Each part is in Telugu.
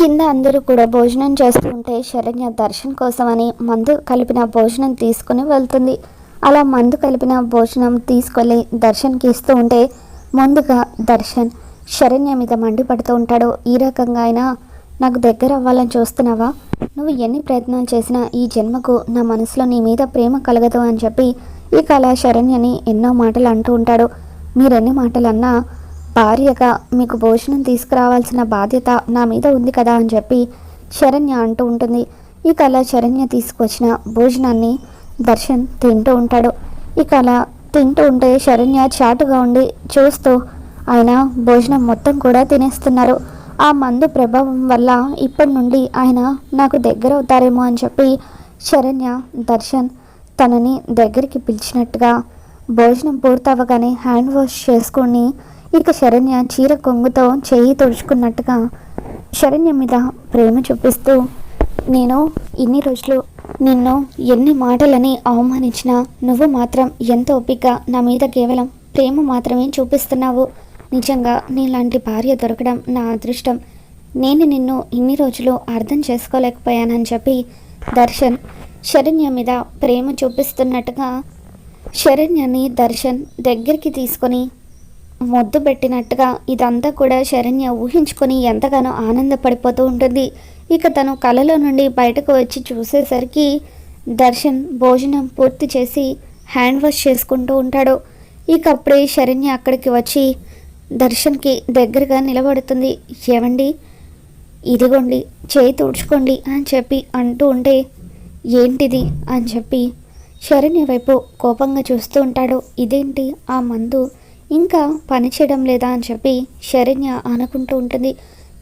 కింద అందరూ కూడా భోజనం చేస్తూ ఉంటే శరణ్య దర్శన్ కోసమని మందు కలిపిన భోజనం తీసుకుని వెళ్తుంది. అలా మందు కలిపిన భోజనం తీసుకెళ్ళి దర్శన్కి ఇస్తూ ఉంటే ముందుగా దర్శన్ శరణ్య మీద మండిపడుతూ ఉంటాడు. ఈ రకంగా అయినా నాకు దగ్గర అవ్వాలని చూస్తున్నావా? నువ్వు ఎన్ని ప్రయత్నాలు చేసినా ఈ జన్మకు నా మనసులో నీ మీద ప్రేమ కలగదు అని చెప్పి ఇక అలా శరణ్యని ఎన్నో మాటలు అంటూ ఉంటాడు. మీరెన్ని మాటలు అన్నా భార్యగా మీకు భోజనం తీసుకురావాల్సిన బాధ్యత నా మీద ఉంది కదా అని చెప్పి శరణ్య అంటూ ఉంటుంది. ఇక అలా శరణ్య తీసుకొచ్చిన భోజనాన్ని దర్శన్ తింటూ ఉంటాడు. ఇక అలా తింటూ ఉంటే శరణ్య చాటుగా ఉండి చూస్తూ ఆయన భోజనం మొత్తం కూడా తినేస్తున్నారు. ఆ మందు ప్రభావం వల్ల ఇప్పటి నుండి ఆయన నాకు దగ్గర అవుతారేమో అని చెప్పి శరణ్య దర్శన్ తనని దగ్గరికి పిలిచినట్టుగా భోజనం పూర్తవగానే హ్యాండ్ వాష్ చేసుకుని ఇక శరణ్య చీర కొంగుతో చెయ్యి తుడుచుకున్నట్టుగా శరణ్య మీద ప్రేమ చూపిస్తూ, నేను ఇన్ని రోజులు నిన్ను ఎన్ని మాటలని అవమానించినా నువ్వు మాత్రం ఎంత ఓపికగా నా మీద కేవలం ప్రేమ మాత్రమే చూపిస్తున్నావు. నిజంగా నీలాంటి భార్య దొరకడం నా అదృష్టం. నేను నిన్ను ఇన్ని రోజులు అర్థం చేసుకోలేకపోయానని చెప్పి దర్శన్ శరణ్య మీద ప్రేమ చూపిస్తున్నట్టుగా శరణ్యని దర్శన్ దగ్గరికి తీసుకొని మొద్దు పెట్టినట్టుగా ఇదంతా కూడా శరణ్య ఊహించుకొని ఎంతగానో ఆనందపడిపోతూ ఉంటుంది. ఇక తను కలలో నుండి బయటకు వచ్చి చూసేసరికి దర్శన్ భోజనం పూర్తి చేసి హ్యాండ్ వాష్ చేసుకుంటూ ఉంటాడు. ఇక అప్పుడే శరణ్య అక్కడికి వచ్చి దర్శన్కి దగ్గరగా నిలబడుతుంది. ఏవండి, ఇదిగోండి చేయి తుడుచుకోండి అని చెప్పి అంటూ ఉంటే ఏంటిది అని చెప్పి శరణ్య వైపు కోపంగా చూస్తూ ఉంటాడు. ఇదేంటి ఆ మందు ఇంకా పనిచేయడం లేదా అని చెప్పి శరణ్య అనుకుంటూ ఉంటుంది.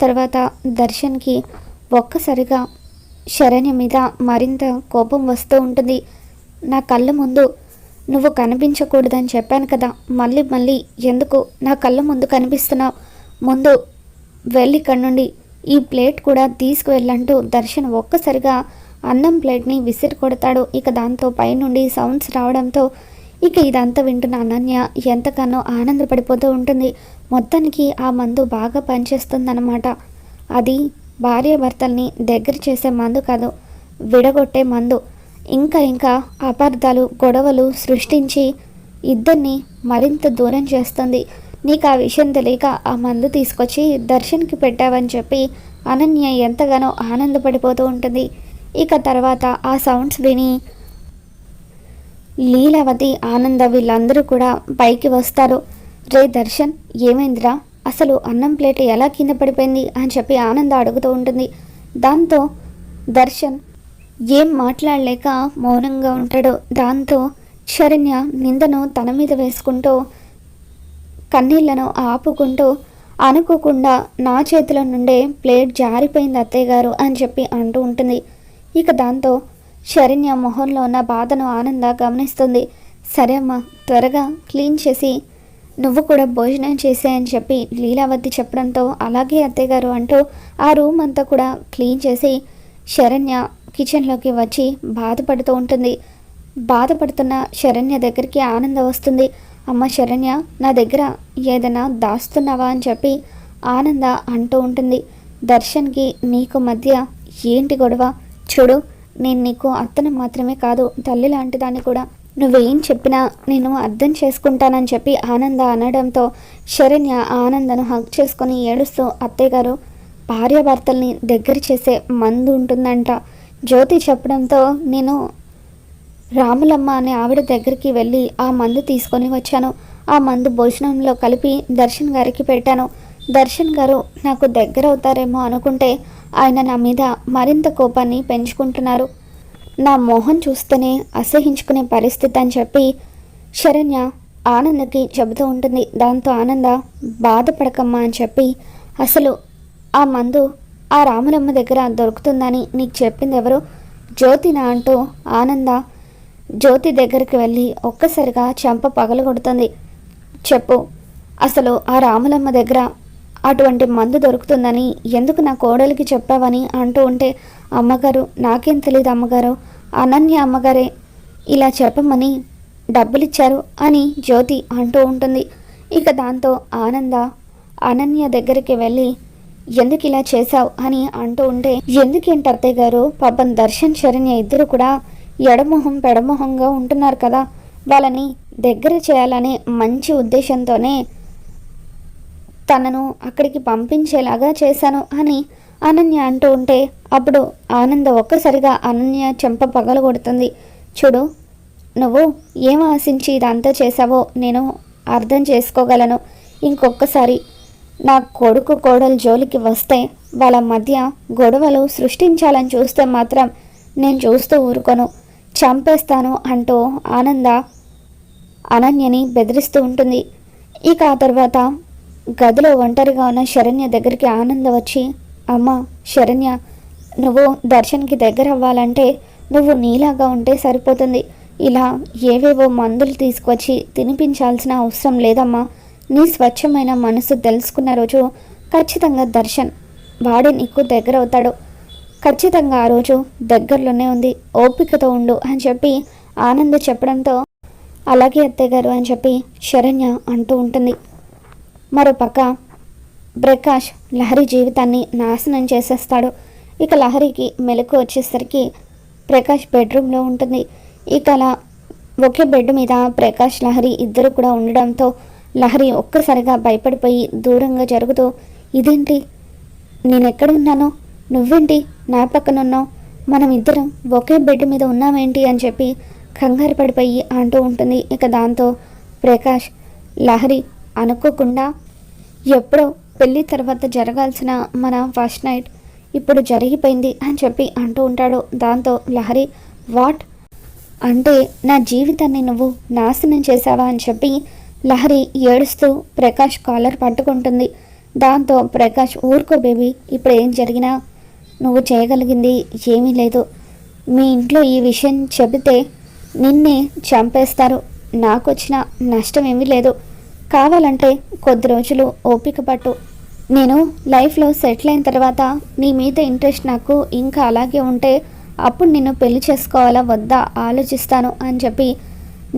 తర్వాత దర్శన్కి ఒక్కసారిగా శరణ్య మీద మరింత కోపం వస్తూ ఉంటుంది. నా కళ్ళ ముందు నువ్వు కనిపించకూడదని చెప్పాను కదా, మళ్ళీ మళ్ళీ ఎందుకు నా కళ్ళ ముందు కనిపిస్తున్నావు? ముందు వెళ్ళి ఇక్కడి నుండి ఈ ప్లేట్ కూడా తీసుకువెళ్ళంటూ దర్శన్ ఒక్కసారిగా అన్నం ప్లేట్ని విసిరి కొడతాడు. ఇక దాంతో పైనుండి సౌండ్స్ రావడంతో ఇక ఇదంతా వింటున్న అనన్య ఎంతగానో ఆనందపడిపోతూ ఉంటుంది. మొత్తానికి ఆ మందు బాగా పనిచేస్తుందన్నమాట. అది భార్యాభర్తల్ని దగ్గర చేసే మందు కాదు, విడగొట్టే మందు. ఇంకా అపార్థాలు గొడవలు సృష్టించి ఇద్దరిని మరింత దూరం చేస్తుంది. నీకు ఆ విషయం తెలియక ఆ మందు తీసుకొచ్చి దర్శన్కి పెట్టావని చెప్పి అనన్య ఎంతగానో ఆనందపడిపోతూ ఉంటుంది. ఇక తర్వాత ఆ సౌండ్స్ విని లీలావతి ఆనంద వీళ్ళందరూ కూడా పైకి వస్తారు. రే దర్శన్, ఏమైందిరా? అసలు అన్నం ప్లేట్ ఎలా కింద పడిపోయింది అని చెప్పి ఆనంద అడుగుతూ ఉంటుంది. దాంతో దర్శన్ ఏం మాట్లాడలేక మౌనంగా ఉంటాడు. దాంతో శరణ్య నిందను తన మీద వేసుకుంటూ కన్నీళ్లను ఆపుకుంటూ అనుకోకుండా నా చేతిలో నుండే ప్లేట్ జారిపోయింది అత్తయ్య గారు అని చెప్పి అంటూ ఉంటుంది. ఇక దాంతో శరణ్య మొహంలో ఉన్న బాధను ఆనంద గమనిస్తుంది. సరే అమ్మా, త్వరగా క్లీన్ చేసి నువ్వు కూడా భోజనం చేసేయని చెప్పి లీలావతి చెప్పడంతో అలాగే అత్తయ్య గారు అంటూ ఆ రూమ్ అంతా కూడా క్లీన్ చేసి శరణ్య కిచెన్లోకి వచ్చి బాధపడుతూ ఉంటుంది. బాధపడుతున్న శరణ్య దగ్గరికి ఆనంద వస్తుంది. అమ్మ శరణ్య, నా దగ్గర ఏదైనా దాస్తున్నావా అని చెప్పి ఆనంద అంటూ ఉంటుంది. దర్శన్కి నీకు మధ్య ఏంటి గొడవ? చూడు, నేను నీకు అత్తను మాత్రమే కాదు, తల్లి లాంటి దాన్ని కూడా. నువ్వేం చెప్పినా నేను అర్థం చేసుకుంటానని చెప్పి ఆనంద అనడంతో శరణ్య ఆనందను హగ్ చేసుకొని ఏడుస్తూ అత్తయ్య గారు, భార్యాభర్తల్ని దగ్గర చేసే మందు ఉంటుందంట జ్యోతి చెప్పడంతో నేను రాములమ్మ అనే ఆవిడ దగ్గరికి వెళ్ళి ఆ మందు తీసుకొని వచ్చాను. ఆ మందు భోజనంలో కలిపి దర్శన్ గారికి పెట్టాను. దర్శన్ గారు నాకు దగ్గర అవుతారేమో అనుకుంటే ఆయన నా మీద మరింత కోపాన్ని పెంచుకుంటున్నారు. నా మోహం చూస్తేనే అసహించుకునే పరిస్థితి అని చెప్పి శరణ్య ఆనందకి చెబుతూ ఉంటుంది. దాంతో ఆనంద బాధపడకమ్మా అని చెప్పి అసలు ఆ మందు ఆ రాములమ్మ దగ్గర దొరుకుతుందని నీకు చెప్పింది ఎవరు? జ్యోతినా అంటూ ఆనంద జ్యోతి దగ్గరికి వెళ్ళి ఒక్కసారిగా చెంప పగలగొడుతుంది. చెప్పు, అసలు ఆ రాములమ్మ దగ్గర అటువంటి మందు దొరుకుతుందని ఎందుకు నా కోడలికి చెప్పావని అంటూ ఉంటే, అమ్మగారు నాకేం తెలియదు అమ్మగారు, అనన్య అమ్మగారే ఇలా చెప్పమని డబ్బులిచ్చారు అని జ్యోతి అంటూ ఉంటుంది. ఇక దాంతో ఆనంద అనన్య దగ్గరికి వెళ్ళి ఎందుకు ఇలా చేశావు అని అంటూ ఉంటే, ఎందుకేంటి అత్తయ్య గారు, పాపం దర్శన్ శరణ్య ఇద్దరు కూడా ఎడమొహం పెడమొహంగా ఉంటున్నారు కదా, వాళ్ళని దగ్గర చేయాలనే మంచి ఉద్దేశంతోనే తనను అక్కడికి పంపించేలాగా చేశాను అని అనన్య అంటూ ఉంటే, అప్పుడు ఆనంద ఒక్కసారిగా అనన్య చెంప పగలగొడుతుంది. చూడు, నువ్వు ఏం ఆశించి ఇదంతా చేశావో నేను అర్థం చేసుకోగలను. ఇంకొకసారి నా కొడుకు కోడలు జోలికి వస్తే వాళ్ళ మధ్య గొడవలు సృష్టించాలని చూస్తే మాత్రం నేను చూస్తూ ఊరుకోను, చంపేస్తాను అంటూ ఆనంద అనన్యని బెదిరిస్తూ ఉంటుంది. ఇక ఆ తర్వాత గదిలో ఒంటరిగా ఉన్న శరణ్య దగ్గరికి ఆనంద వచ్చి, అమ్మ శరణ్య, నువ్వు దర్శన్కి దగ్గర అవ్వాలంటే నువ్వు నీలాగా ఉంటే సరిపోతుంది. ఇలా ఏవేవో మందులు తీసుకొచ్చి తినిపించాల్సిన అవసరం లేదమ్మా. నీ స్వచ్ఛమైన మనసు తెలుసుకున్న రోజు ఖచ్చితంగా దర్శన్ వాడే నీకు దగ్గర అవుతాడు. ఖచ్చితంగా ఆ రోజు దగ్గరలోనే ఉంది, ఓపికతో ఉండు అని చెప్పి ఆనంద చెప్పడంతో, అలాగే అత్తయ్య గారు అని చెప్పి శరణ్య అంటూ ఉంటుంది. మరోపక్క ప్రకాష్ లహరి జీవితాన్ని నాశనం చేసేస్తాడు. ఇక లహరికి మెలకు వచ్చేసరికి ప్రకాష్ బెడ్రూమ్లో ఉంటుంది. ఇక అలా ఒకే బెడ్ మీద ప్రకాష్ లహరి ఇద్దరు కూడా ఉండడంతో లహరి ఒక్కసారిగా భయపడిపోయి దూరంగా జరుగుతూ, ఇదేంటి, నేనెక్కడున్నాను, నువ్వేంటి నా పక్కన ఉన్నావు, మనం ఇద్దరం ఒకే బెడ్ మీద ఉన్నామేంటి అని చెప్పి కంగారు పడిపోయి అంటూ ఉంటుంది. ఇక దాంతో ప్రకాష్ లహరి అనుకోకుండా ఎప్పుడో పెళ్ళి తర్వాత జరగాల్సిన మన ఫస్ట్ నైట్ ఇప్పుడు జరిగిపోయింది అని చెప్పి అంటూ ఉంటాడు. దాంతో లహరి, వాట్ అంటే నా జీవితాన్ని నువ్వు నాశనం చేశావా అని చెప్పి లహరి ఏడుస్తూ ప్రకాష్ కాలర్ పట్టుకుంటుంది. దాంతో ప్రకాష్, ఊరుకో బేబీ, ఇప్పుడు ఏం జరిగినా నువ్వు చేయగలిగింది ఏమీ లేదు. మీ ఇంట్లో ఈ విషయం చెబితే నిన్నే చంపేస్తారు, నాకు వచ్చిన నష్టం ఏమీ లేదు. కావాలంటే కొద్ది రోజులు ఓపిక పట్టు, నేను లైఫ్లో సెటిల్ అయిన తర్వాత నీ మీద ఇంట్రెస్ట్ నాకు ఇంకా అలాగే ఉంటే అప్పుడు నిన్ను పెళ్లి చేసుకోవాలా వద్దా ఆలోచిస్తాను అని చెప్పి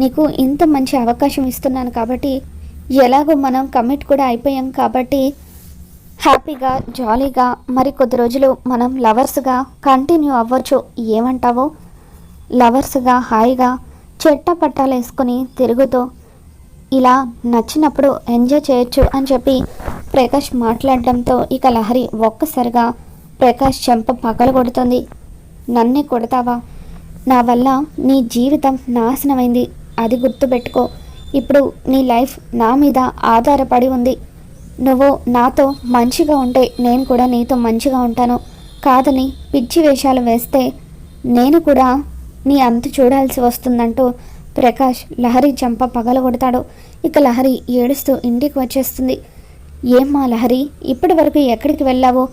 నీకు ఇంత మంచి అవకాశం ఇస్తున్నాను కాబట్టి, ఎలాగో మనం కమిట్ కూడా అయిపోయాం కాబట్టి హ్యాపీగా జాలీగా మరి కొద్ది రోజులు మనం లవర్స్గా కంటిన్యూ అవ్వచ్చు, ఏమంటావో, లవర్స్గా హాయిగా చెట్ట పట్టాలు వేసుకొని తిరుగుతూ ఇలా నచ్చినప్పుడు ఎంజాయ్ చేయొచ్చు అని చెప్పి ప్రకాష్ మాట్లాడడంతో ఇక లహరి ఒక్కసారిగా ప్రకాష్ చెంప పగలగొడుతుంది. నన్నే కొడతావా, నా వల్ల నీ జీవితం నాశనమైంది, అది గుర్తుపెట్టుకో. ఇప్పుడు నీ లైఫ్ నా మీద ఆధారపడి ఉంది. నువ్వు నాతో మంచిగా ఉంటే నేను కూడా నీతో మంచిగా ఉంటాను, కాదని పిచ్చి వేషాలు వేస్తే నేను కూడా నీ అంతు చూడాల్సి వస్తుందంటూ ప్రకాష్ లహరి చెంప పగలగొడతాడు. ఇక లహరి ఏడుస్తూ ఇంటికి వచ్చేస్తుంది. ఏమ్మా లహరి, ఇప్పటి వరకు ఎక్కడికి వెళ్ళావు,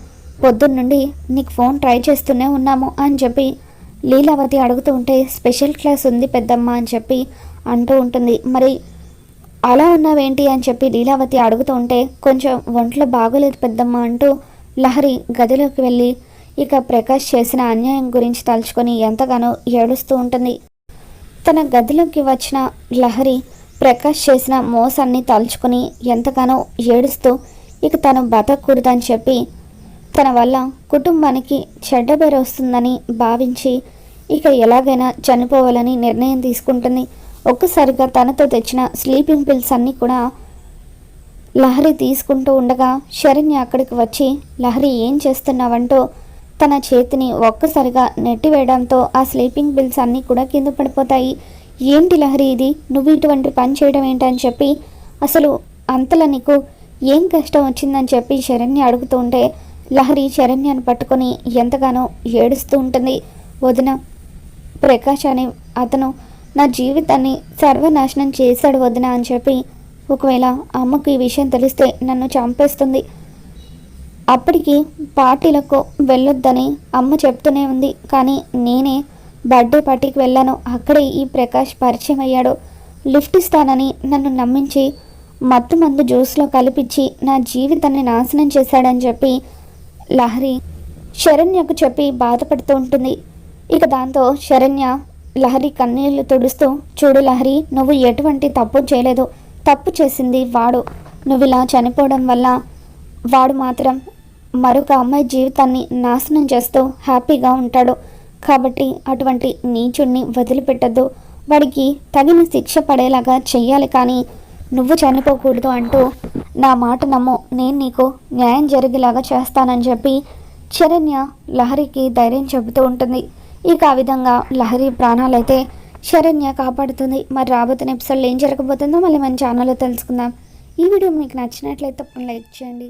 పొద్దున్నుండి నీకు ఫోన్ ట్రై చేస్తూనే ఉన్నాము అని చెప్పి లీలావతి అడుగుతూ ఉంటే, స్పెషల్ క్లాస్ ఉంది పెద్దమ్మ అని చెప్పి అంటూ ఉంటుంది. మరి అలా ఉన్నావేంటి అని చెప్పి లీలావతి అడుగుతూ ఉంటే, కొంచెం ఒంట్లో బాగోలేదు పెద్దమ్మ అంటూ లహరి గదిలోకి వెళ్ళి ఇక ప్రకాష్ చేసిన అన్యాయం గురించి తలుచుకొని ఎంతగానో ఏడుస్తూ ఉంటుంది. తన గదిలోకి వచ్చిన లహరి ప్రకాష్ చేసిన మోసాన్ని తలుచుకొని ఎంతగానో ఏడుస్తూ ఇక తను బతకూడదని చెప్పి తన వల్ల కుటుంబానికి చెడ్డ పేరు వస్తుందని భావించి ఇక ఎలాగైనా చనిపోవాలని నిర్ణయం తీసుకుంటుంది. ఒక్కసారిగా తనతో తెచ్చిన స్లీపింగ్ పిల్స్ అన్నీ కూడా లహరి తీసుకుంటూ ఉండగా శరణ్య అక్కడికి వచ్చి, లహరి ఏం చేస్తున్నావంటూ తన చేతిని ఒక్కసారిగా నెట్టివేయడంతో ఆ స్లీపింగ్ పిల్స్ అన్నీ కూడా కింద పడిపోతాయి. ఏంటి లహరి ఇది, నువ్వు ఇటువంటి పని చేయడం ఏంటని చెప్పి, అసలు అంతలా నీకు ఏం కష్టం వచ్చిందని చెప్పి శరణ్య అడుగుతూ ఉంటే లహరి శరణ్యను పట్టుకొని ఎంతగానో ఏడుస్తూ ఉంటుంది. వదిన, ప్రకాష్ అనే అతను నా జీవితాన్ని సర్వనాశనం చేశాడు వదిన అని చెప్పి, ఒకవేళ అమ్మకు ఈ విషయం తెలిస్తే నన్ను చంపేస్తుంది. అప్పటికి పార్టీలకు వెళ్ళొద్దని అమ్మ చెప్తూనే ఉంది, కానీ నేనే బర్త్డే పార్టీకి వెళ్ళాను, అక్కడే ఈ ప్రకాష్ పరిచయం అయ్యాడు. లిఫ్ట్ ఇస్తానని నన్ను నమ్మించి మత్తు మందు జ్యూస్లో కలిపించి నా జీవితాన్ని నాశనం చేశాడని చెప్పి లహరి శరణ్యకు చెప్పి బాధపడుతూ ఉంటుంది. ఇక దాంతో శరణ్య లహరి కన్నీళ్లు తుడుస్తూ, చూడు లహరి, నువ్వు ఎటువంటి తప్పు చేయలేదు, తప్పు చేసింది వాడు. నువ్వు ఇలా చనిపోవడం వల్ల వాడు మాత్రం మరొక అమ్మాయి జీవితాన్ని నాశనం చేస్తూ హ్యాపీగా ఉంటాడు. కాబట్టి అటువంటి నీచుణ్ణి వదిలిపెట్టద్దు, వాడికి తగిన శిక్ష పడేలాగా చెయ్యాలి, కానీ నువ్వు చనిపోకూడదు అంటూ నా మాట నమ్ము, నేను నీకు న్యాయం జరిగేలాగా చేస్తానని చెప్పి శరణ్య లహరికి ధైర్యం చెబుతూ ఉంటుంది. ఇక ఆ విధంగా లహరి ప్రాణాలైతే శరణ్య కాపాడుతుంది. మరి రాబోతున్న ఎపిసోడ్లో ఏం జరగబోతుందో మళ్ళీ మన ఛానల్లో తెలుసుకుందాం. ఈ వీడియో మీకు నచ్చినట్లయితే తప్పకుండా లైక్ చేయండి.